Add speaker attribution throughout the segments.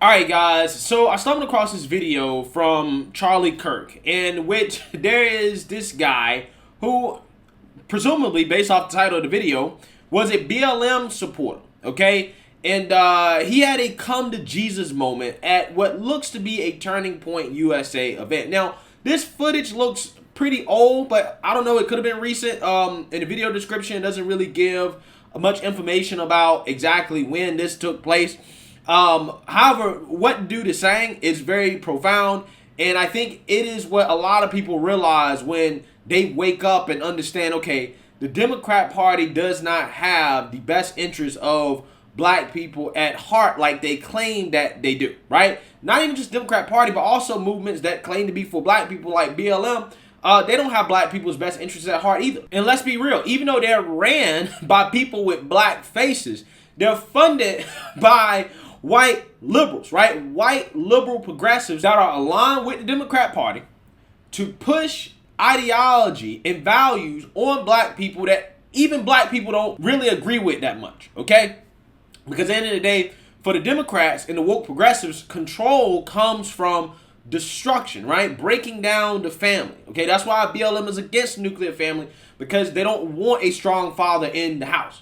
Speaker 1: Alright guys, so I stumbled across this video from Charlie Kirk in which there is this guy who, presumably based off the title of the video, was a BLM supporter, okay? And he had a come to Jesus moment at what looks to be a Turning Point USA event. Now, this footage looks pretty old, but I don't know, it could have been recent. In the video description, it doesn't really give much information about exactly when this took place. However, what dude is saying is very profound, and I think it is what a lot of people realize when they wake up and understand, okay, the Democrat Party does not have the best interest of black people at heart like they claim that they do, right? Not even just Democrat Party, but also movements that claim to be for black people like BLM. They don't have black people's best interests at heart either. And let's be real, even though they're ran by people with black faces, they're funded by white liberals, right? White liberal progressives that are aligned with the Democrat Party to push ideology and values on black people that even black people don't really agree with that much, okay? Because at the end of the day, for the Democrats and the woke progressives, control comes from destruction, right? Breaking down the family, okay? That's why BLM is against nuclear family, because they don't want a strong father in the house,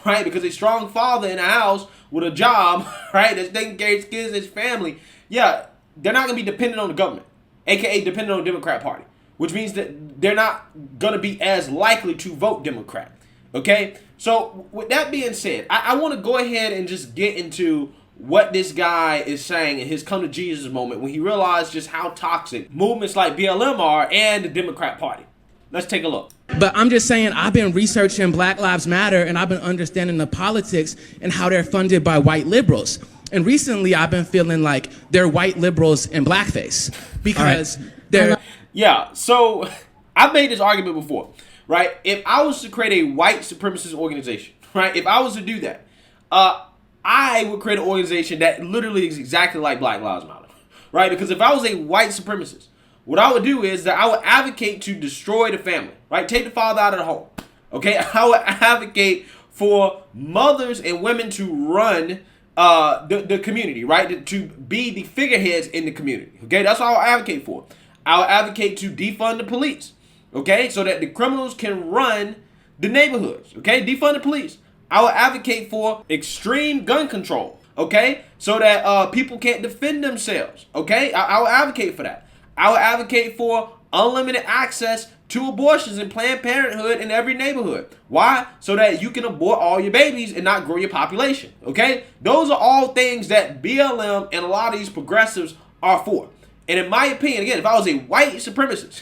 Speaker 1: right? Because a strong father in the house with a job, right, that's taking care of his kids and his family, yeah, they're not going to be dependent on the government, aka dependent on the Democrat Party, which means that they're not going to be as likely to vote Democrat, okay? So with that being said, I want to go ahead and just get into what this guy is saying in his come to Jesus moment when he realized just how toxic movements like BLM are and the Democrat Party. Let's take a look.
Speaker 2: But I'm just saying, I've been researching Black Lives Matter, and I've been understanding the politics and how they're funded by white liberals. And recently, I've been feeling like they're white liberals in blackface because they're...
Speaker 1: Yeah, so I've made this argument before, right? If I was to create a white supremacist organization, right? If I was to do that, I would create an organization that literally is exactly like Black Lives Matter, right? Because if I was a white supremacist, what I would do is that I would advocate to destroy the family, right? Take the father out of the home, okay? I would advocate for mothers and women to run the community, right? To be the figureheads in the community, okay? That's what I would advocate for. I would advocate to defund the police, okay? So that the criminals can run the neighborhoods, okay? Defund the police. I would advocate for extreme gun control, okay? So that people can't defend themselves, okay? I would advocate for that. I would advocate for unlimited access to abortions and Planned Parenthood in every neighborhood. Why? So that you can abort all your babies and not grow your population, okay? Those are all things that BLM and a lot of these progressives are for. And in my opinion, again, if I was a white supremacist,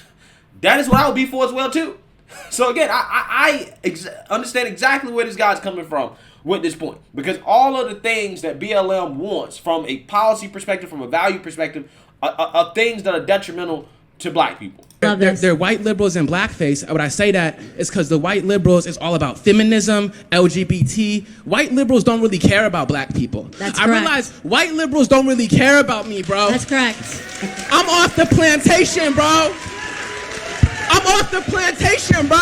Speaker 1: that is what I would be for as well too. So again, I understand exactly where this guy's coming from with this point. Because all of the things that BLM wants from a policy perspective, from a value perspective, are things that are detrimental to black people.
Speaker 2: They're white liberals in blackface. When I say that, it's because the white liberals is all about feminism, LGBT. White liberals don't really care about black people.
Speaker 3: That's
Speaker 2: I
Speaker 3: correct.
Speaker 2: realize white liberals don't really care about me, bro.
Speaker 3: That's correct.
Speaker 2: I'm off the plantation, bro. I'm off the plantation, bro.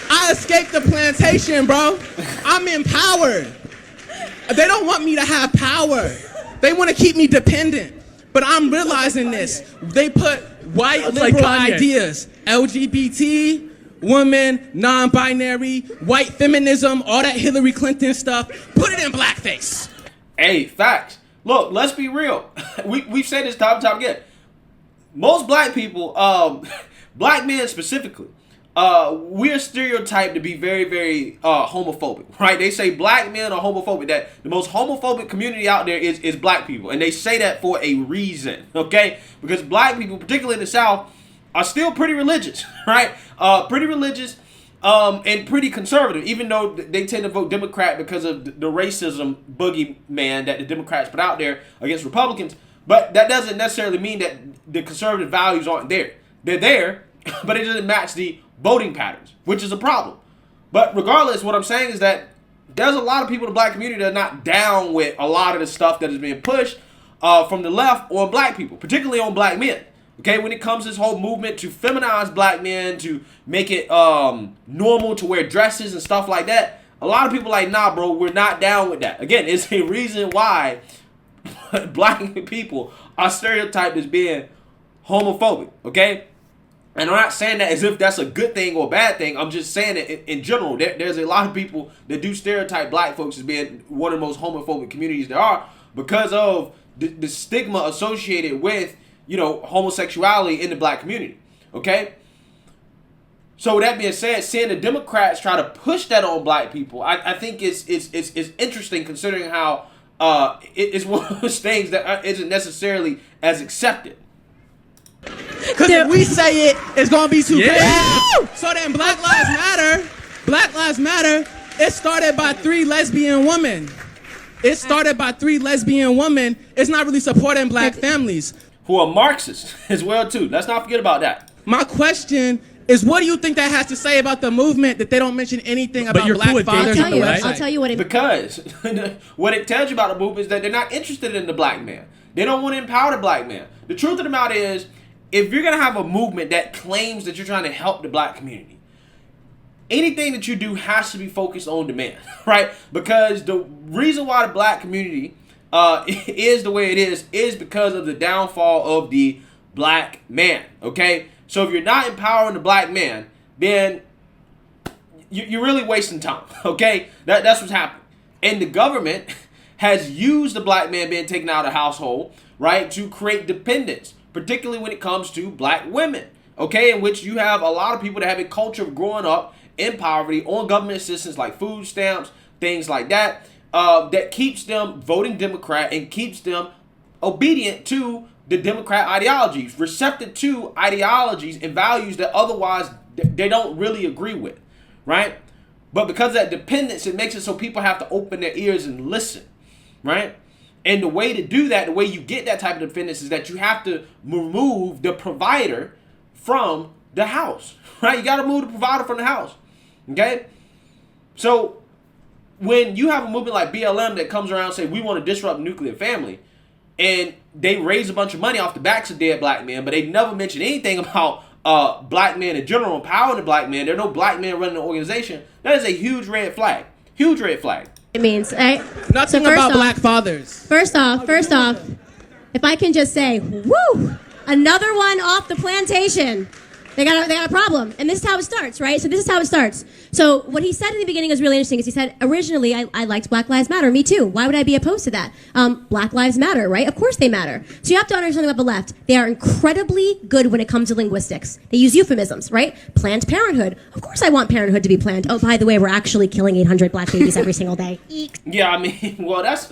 Speaker 2: I escaped the plantation, bro. I'm empowered. They don't want me to have power. They want to keep me dependent. But I'm realizing this. They put white liberal ideas, LGBT, women, non-binary, white feminism, all that Hillary Clinton stuff, put it in blackface.
Speaker 1: Hey, facts. Look, let's be real. We've said this time and time again. Most black people, black men specifically, we're stereotyped to be very, very homophobic, right? They say black men are homophobic, that the most homophobic community out there is black people. And they say that for a reason, okay? Because black people, particularly in the South, are still pretty religious, right? Pretty religious and pretty conservative, even though they tend to vote Democrat because of the racism boogeyman that the Democrats put out there against Republicans. But that doesn't necessarily mean that the conservative values aren't there. They're there, but it doesn't match the voting patterns, which is a problem. But regardless, what I'm saying is that there's a lot of people in the black community that are not down with a lot of the stuff that is being pushed from the left on black people, particularly on black men. Okay, when it comes to this whole movement to feminize black men, to make it normal to wear dresses and stuff like that, a lot of people are like, nah, bro, we're not down with that. Again, it's a reason why black people are stereotyped as being homophobic, okay? And I'm not saying that as if that's a good thing or a bad thing. I'm just saying it in general. There's a lot of people that do stereotype black folks as being one of the most homophobic communities there are because of the stigma associated with, you know, homosexuality in the black community, okay? So with that being said, seeing the Democrats try to push that on black people, I think it's interesting considering how it's one of those things that isn't necessarily as accepted.
Speaker 2: Because if we say it, it's going to be too bad. So then Black Lives Matter, it started by 3 lesbian women. It's not really supporting black families.
Speaker 1: Who are Marxists as well, too. Let's not forget about that.
Speaker 2: My question is, what do you think that has to say about the movement that they don't mention anything about black fathers on the website?
Speaker 3: I'll tell you what it...
Speaker 1: Because what it tells you about the movement is that they're not interested in the black man. They don't want to empower the black man. The truth of the matter is, if you're going to have a movement that claims that you're trying to help the black community, anything that you do has to be focused on demand, right? Because the reason why the black community is the way it is because of the downfall of the black man, okay? So if you're not empowering the black man, then you're really wasting time, okay? That's what's happening. And the government has used the black man being taken out of the household, right, to create dependence, particularly when it comes to black women, okay, in which you have a lot of people that have a culture of growing up in poverty on government assistance like food stamps, things like that, that keeps them voting Democrat and keeps them obedient to the Democrat ideologies, receptive to ideologies and values that otherwise they don't really agree with, right? But because of that dependence, it makes it so people have to open their ears and listen, right? And the way to do that, the way you get that type of dependence is that you have to remove the provider from the house, right? You got to remove the provider from the house, okay? So when you have a movement like BLM that comes around and say, we want to disrupt the nuclear family, and they raise a bunch of money off the backs of dead black men, but they never mention anything about black men in general, empowering the black man. There are no black men running the organization. That is a huge red flag. Huge red flag.
Speaker 3: It means, right?
Speaker 2: Nothing
Speaker 3: so
Speaker 2: about black fathers.
Speaker 3: First off, if I can just say, woo, another one off the plantation. They got a problem. And this is how it starts, right? So this is how it starts. So what he said in the beginning is really interesting. Is he said, originally, I liked Black Lives Matter. Me too. Why would I be opposed to that? Black Lives Matter, right? Of course they matter. So you have to understand about the left. They are incredibly good when it comes to linguistics. They use euphemisms, right? Planned Parenthood. Of course I want parenthood to be planned. Oh, by the way, we're actually killing 800 black babies every single day.
Speaker 1: Yeah, I mean, well, that's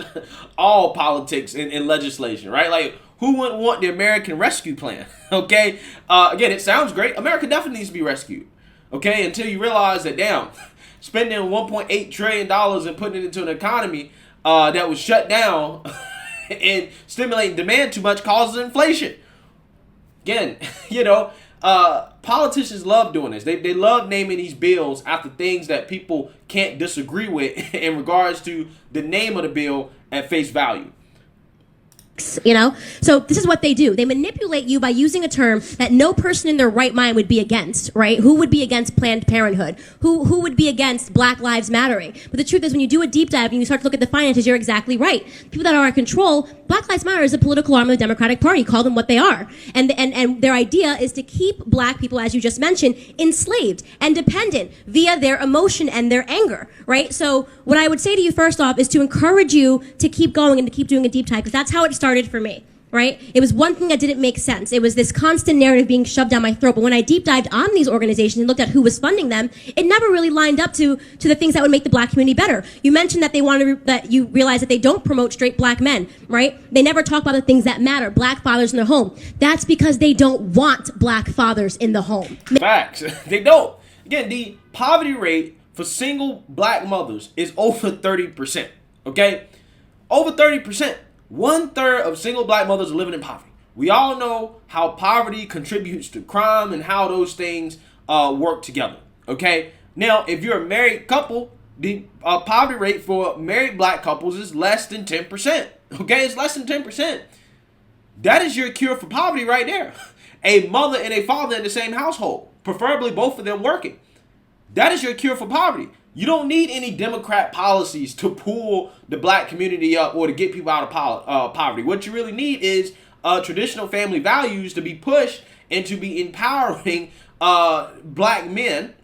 Speaker 1: all politics and legislation, right? Like, who wouldn't want the American Rescue Plan? Okay? Again, it sounds great. America definitely needs to be rescued. Okay? Until you realize that, damn, spending $1.8 trillion and putting it into an economy that was shut down and stimulating demand too much causes inflation. Again, politicians love doing this. They love naming these bills after things that people can't disagree with in regards to the name of the bill at face value.
Speaker 3: So this is what they do. They manipulate you by using a term that no person in their right mind would be against, right? Who would be against Planned Parenthood? Who would be against Black Lives Mattering? But the truth is, when you do a deep dive and you start to look at the finances, you're exactly right. People that are in control, Black Lives Matter is a political arm of the Democratic Party. Call them what they are. And their idea is to keep black people, as you just mentioned, enslaved and dependent via their emotion and their anger, right? So what I would say to you first off is to encourage you to keep going and to keep doing a deep dive, because that's how it started for me, right? It was one thing that didn't make sense. It was this constant narrative being shoved down my throat. But when I deep dived on these organizations and looked at who was funding them, it never really lined up to the things that would make the black community better. You mentioned that that you realize that they don't promote straight black men, right? They never talk about the things that matter, black fathers in their home. That's because they don't want black fathers in the home.
Speaker 1: Facts. They don't. Again, the poverty rate for single black mothers is over 30%. Okay? Over 30%. 1/3 of single black mothers are living in poverty. We all know how poverty contributes to crime and how those things work together. Okay? Now, if you're a married couple, the poverty rate for married black couples is less than 10%. Okay? It's less than 10%. That is your cure for poverty right there. A mother and a father in the same household, preferably both of them working. That is your cure for poverty. You don't need any Democrat policies to pull the black community up or to get people out of poverty. What you really need is traditional family values to be pushed and to be empowering black men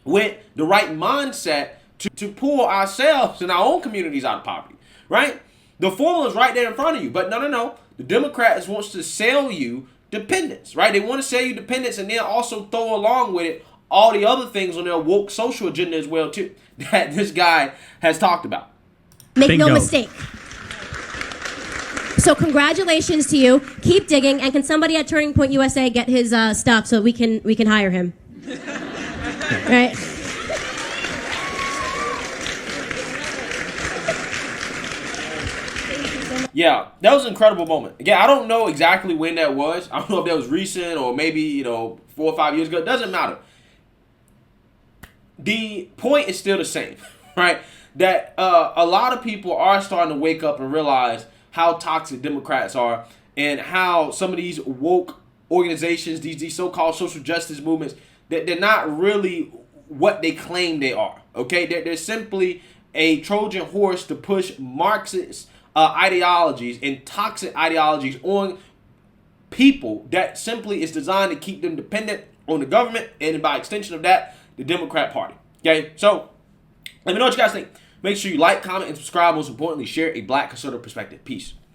Speaker 1: with the right mindset to pull ourselves and our own communities out of poverty, right? The formula is right there in front of you. But no. The Democrats wants to sell you dependence, right? They want to sell you dependence and then also throw along with it all the other things on their woke social agenda as well, too, that this guy has talked about.
Speaker 3: Make
Speaker 2: Bingo.
Speaker 3: no mistake. So congratulations to you. Keep digging. And can somebody at Turning Point USA get his stuff so we can hire him? Right?
Speaker 1: Yeah, that was an incredible moment. Again, I don't know exactly when that was. I don't know if that was recent or maybe, 4 or 5 years ago. It doesn't matter. The point is still the same, right? That a lot of people are starting to wake up and realize how toxic Democrats are and how some of these woke organizations, these so-called social justice movements, that they're not really what they claim they are, okay? They're simply a Trojan horse to push Marxist ideologies and toxic ideologies on people that simply is designed to keep them dependent on the government and by extension of that, the Democrat Party. Okay, so let me know what you guys think. Make sure you like, comment, and subscribe. Most importantly, share a black conservative perspective. Peace.